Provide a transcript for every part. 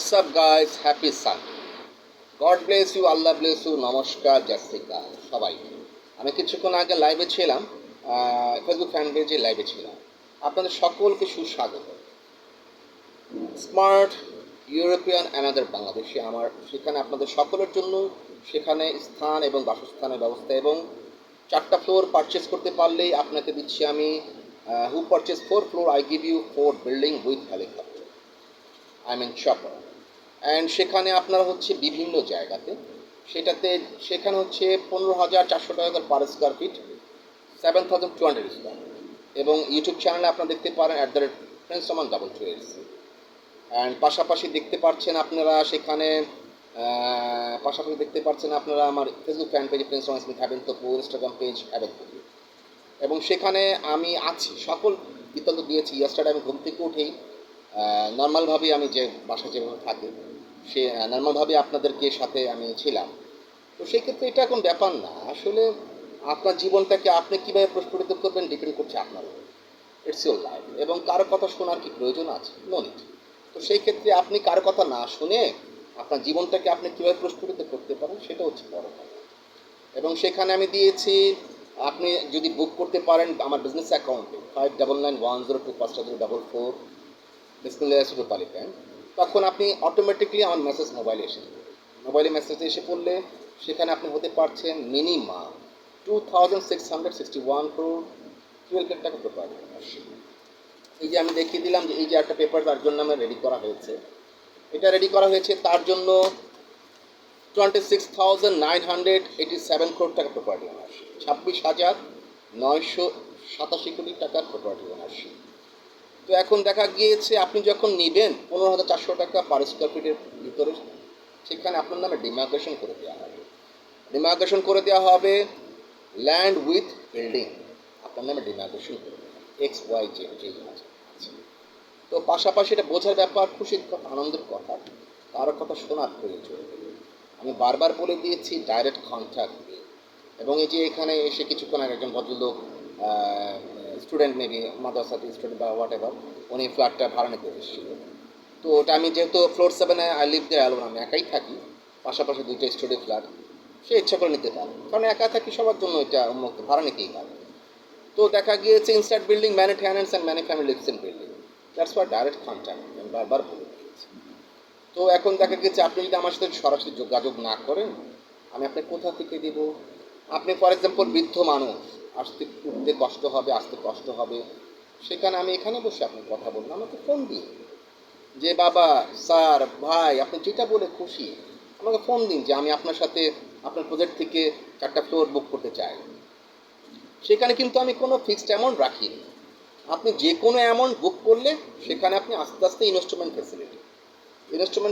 What's up guys? Happy Sunday. God bless you, Allah bless you, নমস্কার, জাস্তিকা সবাই। আমি কিছুক্ষণ আগে লাইভে ছিলাম, ফেসবুক ফ্যান পেজে লাইভে ছিলাম। আপনাদের সকলকে সুস্বাগত। স্মার্ট ইউরোপিয়ান অ্যানাদার বাংলাদেশে আমার সেখানে আপনাদের সকলের জন্য সেখানে স্থান এবং বাসস্থানের ব্যবস্থা এবং 4টা ফ্লোর পারচেস করতে পারলেই আপনাকে দিচ্ছি আমি who purchase 4 floor I give you 4 building with helicopter, I mean chopper. And সেখানে আপনারা হচ্ছে বিভিন্ন জায়গাতে সেখানে হচ্ছে 15,400 টাকা পার স্কোয়ার ফিট, 7,200 স্কোয়ার। এবং ইউটিউব চ্যানেলে আপনারা দেখতে পারেন @Prince_Roman22 অ্যান্ড পাশাপাশি দেখতে পাচ্ছেন আপনারা সেখানে আমার Facebook fan page Prince Rahman Smith Haven Topu, Instagram page Haven Topu. এবং সেখানে আমি আছি, সকল বিতর্ক দিয়েছি। ইয়েস্টারডে আমি ঘুম থেকে উঠেই নর্মালভাবেই আমি যে বাসায় যেভাবে থাকি সে নর্মালভাবে আপনাদেরকে সাথে আমি ছিলাম। তো সেই ক্ষেত্রে এটা এখন ব্যাপার না, আসলে আপনার জীবনটাকে আপনি কীভাবে প্রস্ফুটিত করবেন ডিপেন্ড করছে আপনার উপর। It's your life. এবং কারো কথা শোনার কি প্রয়োজন আছে? No need. তো সেই ক্ষেত্রে আপনি কারো কথা না শুনে আপনার জীবনটাকে আপনি কীভাবে প্রস্ফুটিত করতে পারেন সেটা হচ্ছে বড় কথা। এবং সেখানে আমি দিয়েছি, আপনি যদি বুক করতে পারেন আমার বিজনেস অ্যাকাউন্টে 5991025444 তখন আপনি অটোমেটিকলি আমার মেসেজ মোবাইলে মেসেজ এসে পড়লে সেখানে আপনি হতে পারছেন মিনিমাম 2,661 crore 12 লাখ টাকা পেপার। এই যে আমি দেখিয়ে দিলাম যে এই যে একটা পেপার তার জন্য আমার রেডি করা হয়েছে, এটা রেডি করা হয়েছে তার জন্য 26,987 crore টাকা প্রপার্টি ওনারশিপ, 26,987 কোটি টাকার প্রপার্টি ওনারশিপ। তো এখন দেখা গিয়েছে আপনি যখন নেবেন 15,400 টাকা পার স্কোয়ার ফিটের ভিতরে, সেখানে আপনার নামে ডিমার্কেশন করে দেওয়া হবে ল্যান্ড উইথ বিল্ডিং, আপনার নামে ডিমার্কেশন করে দেওয়া হবে XYZ যেই আছে। তো পাশাপাশি এটা বোঝার ব্যাপার, খুশির কথা, আনন্দের কথা, কারো কথা শোনার প্রয়োজন। আমি বারবার বলে দিয়েছি ডাইরেক্ট কন্ট্যাক্ট। এবং এই যে এখানে এসে কিছুক্ষণ আগে একজন ভদ্রলোক স্টুডেন্ট, মেবি মাদ্রাসাতে স্টুডেন্ট বা হোয়াট এভার, উনি ফ্ল্যাটটা ভাড়া নিতে এসেছিল। তো ওটা আমি যেহেতু floor 7 I live there alone, আমি একাই থাকি, পাশাপাশি 2টা স্টুডিও ফ্ল্যাট, সে ইচ্ছা করে নিতে পারে, কারণ একা থাকি, সবার জন্য এটা উন্মুক্ত, ভাড়া নিতেই পারে। তো দেখা গিয়েছে inside building many tenants and many family lives in building, that's why direct contact, আমি বারবার বলে দিয়েছি। তো এখন দেখা গেছে আপনি যদি আমার সাথে সরাসরি যোগাযোগ না করেন, আমি আপনাকে কোথা থেকে দেবো? আপনি ফর এক্সাম্পল বৃদ্ধ মানুষ, উঠতে কষ্ট হবে, আসতে কষ্ট হবে, সেখানে আমি এখানে বসে আপনি কথা বলুন, আমাকে ফোন দিন যে বাবা, স্যার, ভাই, আপনি যেটা বলে খুশি আমাকে ফোন দিন যে আমি আপনার সাথে আপনার প্রজেক্ট থেকে 4টা ফ্লোর বুক করতে চাই। সেখানে কিন্তু আমি কোনো ফিক্সড অ্যামাউন্ট রাখিনি, আপনি যে কোনো অ্যামাউন্ট বুক করলে সেখানে আপনি আস্তে আস্তে ইনস্টলমেন্ট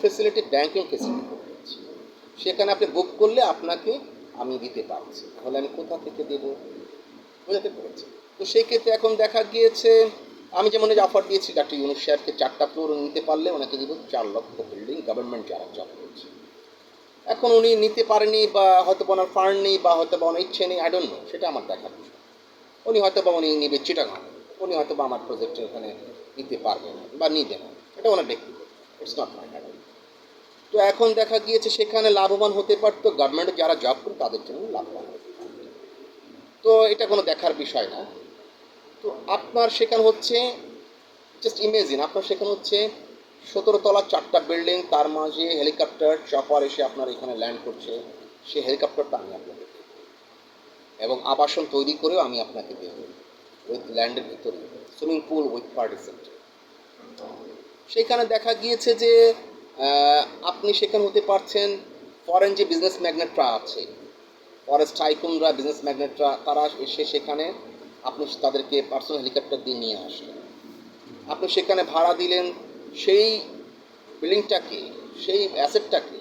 ফেসিলিটি ব্যাংকিং ফেসিলিটি করে দিচ্ছি, সেখানে আপনি বুক করলে আপনাকে আমি দিতে পারছি, তাহলে আমি কোথা থেকে দেবো? বোঝাতে পেরেছি? তো সেই ক্ষেত্রে এখন দেখা গিয়েছে আমি যেমন এই অফার দিয়েছি ডক্টর ইউনুস সাহেবকে, 4টা ফ্লোর নিতে পারলে ওনাকে দেবো 4 লক্ষ বিল্ডিং, গভর্নমেন্ট যারা জব করছে। এখন উনি নিতে পারেনি, বা হয়তো বা ওনার ফান্ড নেই, বা হয়তো বা ওনার ইচ্ছে নেই, আই ডোন্ট নো, সেটা আমার দেখার বিষয়। উনি হয়তো বা উনি নিবে চিটাগাং, উনি হয়তো বা আমার প্রজেক্টে ওখানে নিতে পারবে না বা নিবে না, এটা ওনার ব্যক্তিগত, ইটস নট মাই ম্যাটার। তো এখন দেখা গিয়েছে সেখানে লাভবান হতে পারতো, গভর্নমেন্টে যারা জব করে তাদের জন্য লাভবান হতে পারতো। তো এটা কোনো দেখার বিষয় না। তো আপনার সেখানে হচ্ছে জাস্ট ইমেজিন, আপনার সেখানে হচ্ছে 17 তলা 4টা বিল্ডিং, তার মাঝে হেলিকপ্টার চপার এসে আপনার এখানে ল্যান্ড করছে, সেই হেলিকপ্টারটা আমি আপনাকে দেব এবং আবাসন তৈরি করেও আমি আপনাকে দেব উইথ ল্যান্ডের ভিতরে, swimming pool with party centre. সেখানে দেখা গিয়েছে যে আপনি সেখানে হতে পারছেন ফরেন যে বিজনেস ম্যাগনেটরা আছে, ফরেস্ট টাইকুনরা, বিজনেস ম্যাগনেটরা, তারা এসে সেখানে আপনি তাদেরকে পার্সোনাল হেলিকপ্টার দিয়ে নিয়ে আসলেন, আপনি সেখানে ভাড়া দিলেন, সেই বিল্ডিংটাকে, সেই অ্যাসেটটাকে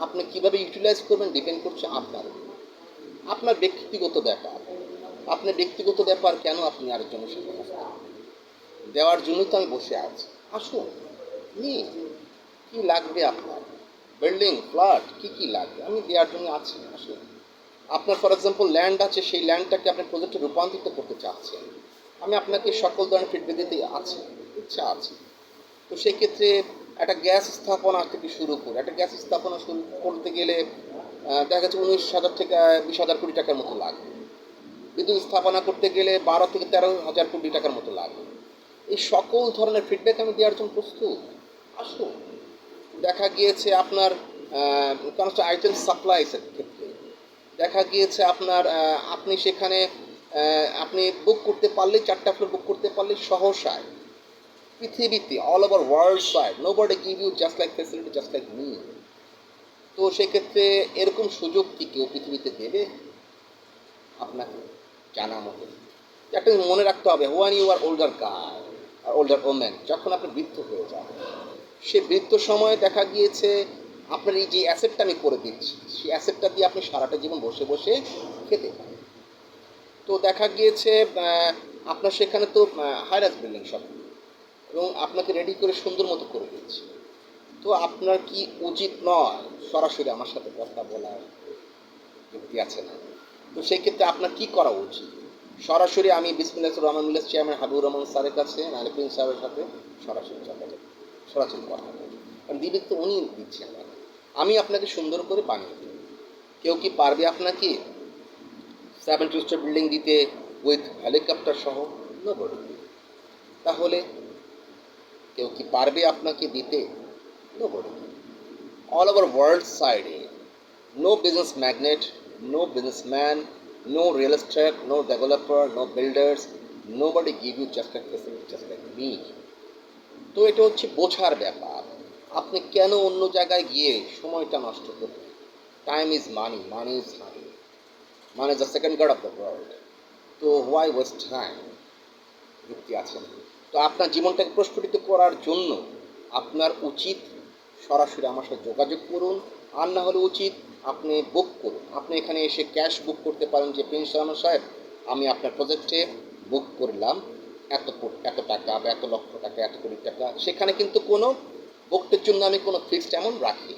আপনি কীভাবে ইউটিলাইজ করবেন ডিপেন্ড করছে আপনার ব্যক্তিগত ব্যাপার। আপনার ব্যক্তিগত ব্যাপার কেন আপনি আরেকজনের সাথে দেওয়ার জন্যই তো আমি বসে আছি। আসুন, নিন, কী লাগবে আপনার, বিল্ডিং, ফ্ল্যাট, কী লাগবে, আমি দেওয়ার জন্য আছি। আসুন, আপনার ফর এক্সাম্পল ল্যান্ড আছে, সেই ল্যান্ডটাকে আপনি প্রজেক্টে রূপান্তরিত করতে চাচ্ছেন, আমি আপনাকে সকল ধরনের ফিডব্যাক দিতে আছি, ইচ্ছা আছে। তো সেই ক্ষেত্রে একটা গ্যাস স্থাপনা থেকে শুরু করে একটা গ্যাস স্থাপনা শুরু করতে গেলে দেখা যাচ্ছে 19,000 থেকে 20,000 কোটি টাকার মতো লাগবে। বিদ্যুৎ স্থাপনা করতে গেলে 12 থেকে 13,000 কোটি টাকার মতো লাগবে। এই সকল ধরনের ফিডব্যাক আমি দেওয়ার জন্য প্রস্তুত। আসুন। দেখা গিয়েছে আপনার কোনো একটা আইটেম সাপ্লাইসের ক্ষেত্রে দেখা গিয়েছে আপনার আপনি সেখানে আপনি বুক করতে পারলে 4টা ফ্লোর বুক করতে পারলে সহসায় পৃথিবীতে all over world side nobody give you just like facility just like me. তো সেক্ষেত্রে এরকম সুযোগ কি কেউ পৃথিবীতে দেবে আপনাকে? জানা মতো একটা মনে রাখতে হবে, one you are older guy আর ওল্ডার ওমেন, যখন আপনি বৃদ্ধ হয়ে যাবেন সে বৃদ্ধ সময়ে দেখা গিয়েছে আপনার এই যে অ্যাসেটটা আমি করে দিচ্ছি সেই অ্যাসেটটা দিয়ে আপনি সারাটা জীবন বসে বসে খেতে পারেন। তো দেখা গিয়েছে আপনার সেখানে তো হাইরাইজ বিল্ডিং সব এবং আপনাকে রেডি করে সুন্দর মতো করে দিচ্ছি। তো আপনার কি উচিত নয় সরাসরি আমার সাথে কথা বলার যুক্তি আছে না? তো সেই ক্ষেত্রে আপনার কি করা উচিত? সরাসরি আমি বিসমিল্লাহ রহমান মিল্লাস চেয়ারম্যান হাবিবুর রহমান স্যারের কাছে নাহলে প্রিন্স সাহেবের সাথে সরাসরি যোগাযোগ সরাসরি কথা বলবো, কারণ দিদি তো উনি দিচ্ছেন না, আমি আপনাকে সুন্দর করে বানিয়ে দেব। কেউ কি পারবে আপনাকে 7 স্টার বিল্ডিং দিতে উইথ হেলিকপ্টার সহ? নোবডি। তাহলে কেউ কি পারবে আপনাকে দিতে? নোবডি। অল ওভার ওয়ার্ল্ড সাইডে no business magnate, no businessman, no real estate, no developer, no builders, nobody give you just like facility, just like me. তো এটা হচ্ছে বোঝার ব্যাপার। আপনি কেন অন্য জায়গায় গিয়ে সময়টা নষ্ট করবেন? Time is money, money is honey, money is the second god of the world. তো হোয়াই ওয়েস্ট টাইম? যুক্তি আছে না? তো আপনার জীবনটাকে প্রস্ফুটিত করার জন্য আপনার উচিত সরাসরি আমার সাথে যোগাযোগ করুন, আর না হলে উচিত আপনি বুক করুন। আপনি এখানে এসে ক্যাশ বুক করতে পারেন যে প্রিন্স রহমান সাহেব আমি আপনার প্রজেক্টে বুক করলাম এত টাকা বা এত লক্ষ টাকা এত কোটি টাকা। সেখানে কিন্তু কোনো বুকটের জন্য আমি কোনো ফিক্সড অ্যামাউন্ট রাখি।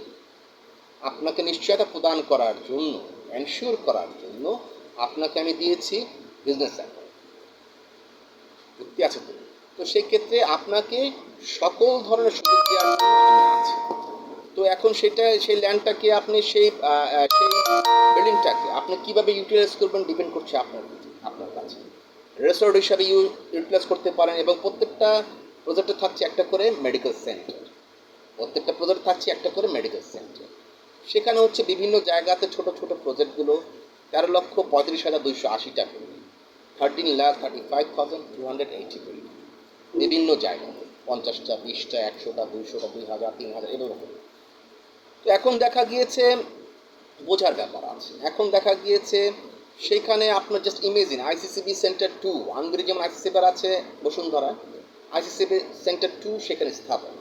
আপনাকে নিশ্চয়তা প্রদান করার জন্য, এনশিওর করার জন্য আপনাকে আমি দিয়েছি বিজনেস অ্যাকাউন্ট। যুক্তি আছে তো? তো সেই ক্ষেত্রে আপনাকে সকল ধরনের সুযোগ দেওয়ার জন্য আমি আছি। তো এখন সেটা সেই ল্যান্ডটাকে আপনি সেই বিল্ডিংটাকে আপনি কীভাবে ইউটিলাইজ করবেন ডিপেন্ড করছে আপনার কাছে। রিসোর্ট হিসাবে ইউটিলাইজ করতে পারেন এবং প্রত্যেকটা প্রজেক্টে থাকছে একটা করে মেডিকেল সেন্টার, মেডিকেল সেন্টার। সেখানে হচ্ছে বিভিন্ন জায়গাতে ছোট ছোট প্রজেক্টগুলো 13,35,280 টাকা, 13,35,280 করে বিভিন্ন জায়গাতে 50টা 20টা 100টা 200টা 2,000 3,000 এরকম। তো এখন দেখা গিয়েছে বোঝার ব্যাপার আছে। এখন দেখা গিয়েছে সেইখানে আপনার জাস্ট ইমেজিন আইসিসিবি সেন্টার 2 আনগুড়ি যেমন আইসিসিবির আছে বসুন্ধরা, আইসিসিবি সেন্টার 2 সেখানে স্থাপন।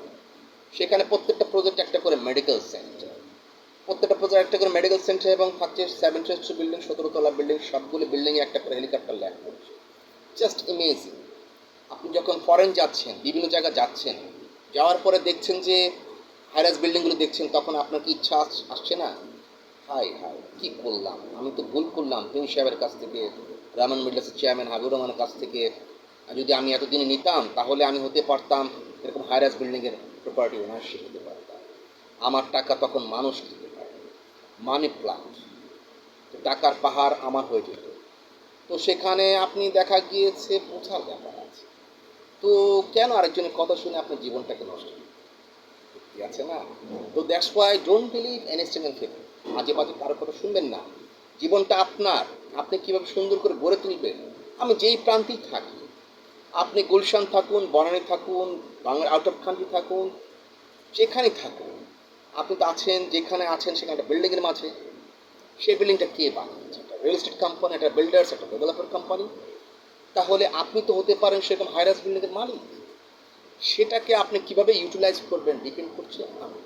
সেখানে প্রত্যেকটা প্রজেক্ট একটা করে মেডিকেল সেন্টার, এবং থাকছে 7 স্টোরি বিল্ডিং 17 তলা বিল্ডিং, সবগুলো বিল্ডিংয়ে একটা করে হেলিকপ্টার ল্যান্ড করছে। জাস্ট ইমেজিন আপনি যখন ফরেন যাচ্ছেন, বিভিন্ন জায়গা যাচ্ছেন, যাওয়ার পরে দেখছেন যে হাইরাইজ বিল্ডিংগুলো দেখছেন, তখন আপনার কি ইচ্ছা আসছে না? হাই কী করলাম, আমি তো ভুল করলাম। প্রিন্স সাহেবের কাছ থেকে, রহমান মিডলাসের চেয়ারম্যান হাবিবুর রহমানের কাছ থেকে যদি আমি এতদিনে নিতাম তাহলে আমি হতে পারতাম এরকম হাইরাইজ বিল্ডিংয়ের প্রপার্টি ওনারশিপ হতে পারতাম। আমার টাকা তখন মানুষ দিতে পারত, মানি প্লান্ট, টাকার পাহাড় আমার হয়ে যেত। তো সেখানে আপনি দেখা গিয়েছে বোঝার ব্যাপার আছে। তো কেন আরেকজনের কথা শুনে আপনার জীবনটাকে নষ্ট আছে না? তো that's why don't believe any single people. মাঝে মাঝে কারো কথা শুনবেন না। জীবনটা আপনার, আপনি কীভাবে সুন্দর করে গড়ে তুলবেন। আমি যেই প্রান্তেই থাকি, আপনি গুলশান থাকুন, বনানী থাকুন, বাংলার আউট অফ কান্ট্রি থাকুন, যেখানেই থাকুন, আপনি তো আছেন, যেখানে আছেন সেখানে একটা বিল্ডিংয়ের মাঝে। সেই বিল্ডিংটা কে বানিয়েছে? একটা রিয়েল এস্টেট কোম্পানি, একটা বিল্ডার্স, একটা ডেভেলপার কোম্পানি। তাহলে আপনি তো হতে পারেন সেরকম হাইরাইজ বিল্ডিংয়ের মালিক। সেটাকে আপনি কিভাবে ইউটিলাইজ করবেন ডিপেন্ড করছে আমি।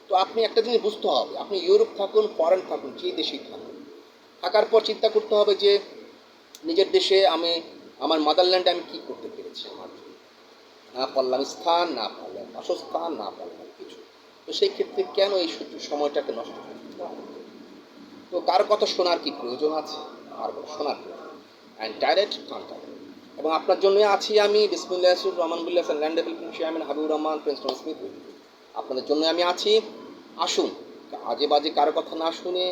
তো আপনি একটা জিনিস বুঝতে হবে, আপনি ইউরোপ থাকুন, ফরেন থাকুন, যে দেশেই থাকুন, থাকার পর চিন্তা করতে হবে যে নিজের দেশে আমি আমার মাদারল্যান্ডে আমি কী করতে পেরেছি। আমার না পারলাম স্থান, না পারলাম বাসস্থান, না পারলাম কিছু। তো সেই ক্ষেত্রে কেন এই সময়টাকে নষ্ট করতে হবে? তো কার কথা শোনার কি প্রয়োজন আছে? আর শোনার প্রয়োজন। অ্যান্ড ডাইরেক্ট কন্ট্যাক্ট এবং আপনার জন্যই আছি আমি Bismillah Rahman Billah land development chairman Habibur Rahman Princeton Smith. আপনাদের জন্য আমি আছি। আসুন, আজে বাজে কারো কথা না শুনে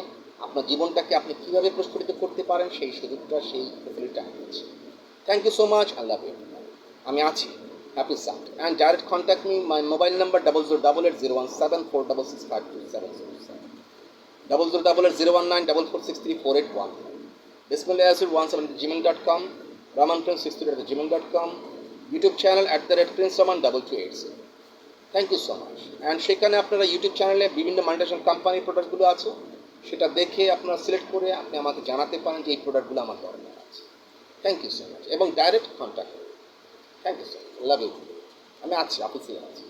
আপনার জীবনটাকে আপনি কীভাবে প্রস্ফুটিত করতে পারেন সেই সুযোগটা, সেই ফেসিলিটি আমি আছি। থ্যাংক ইউ সো মাচ, আল্লাহ হাফেজ। আমি আছি, happy start and direct contact me, my mobile number 00880174665407 00880194463481 bismillahir17@gmail.com, ramanprince63@gmail.com, YouTube channel @princeroman2286। Thank you so much. And সেখানে আপনারা ইউটিউব চ্যানেলে বিভিন্ন মাল্টিনেশনাল কোম্পানির প্রোডাক্টগুলো আছে, সেটা দেখে আপনারা সিলেক্ট করে আপনি আমাকে জানাতে পারেন যে এই প্রোডাক্টগুলো আমার দরকার আছে। থ্যাংক ইউ সো মাচ এবং direct contact. Thank you so much, love you. আমি আছি, অফিসে আছি।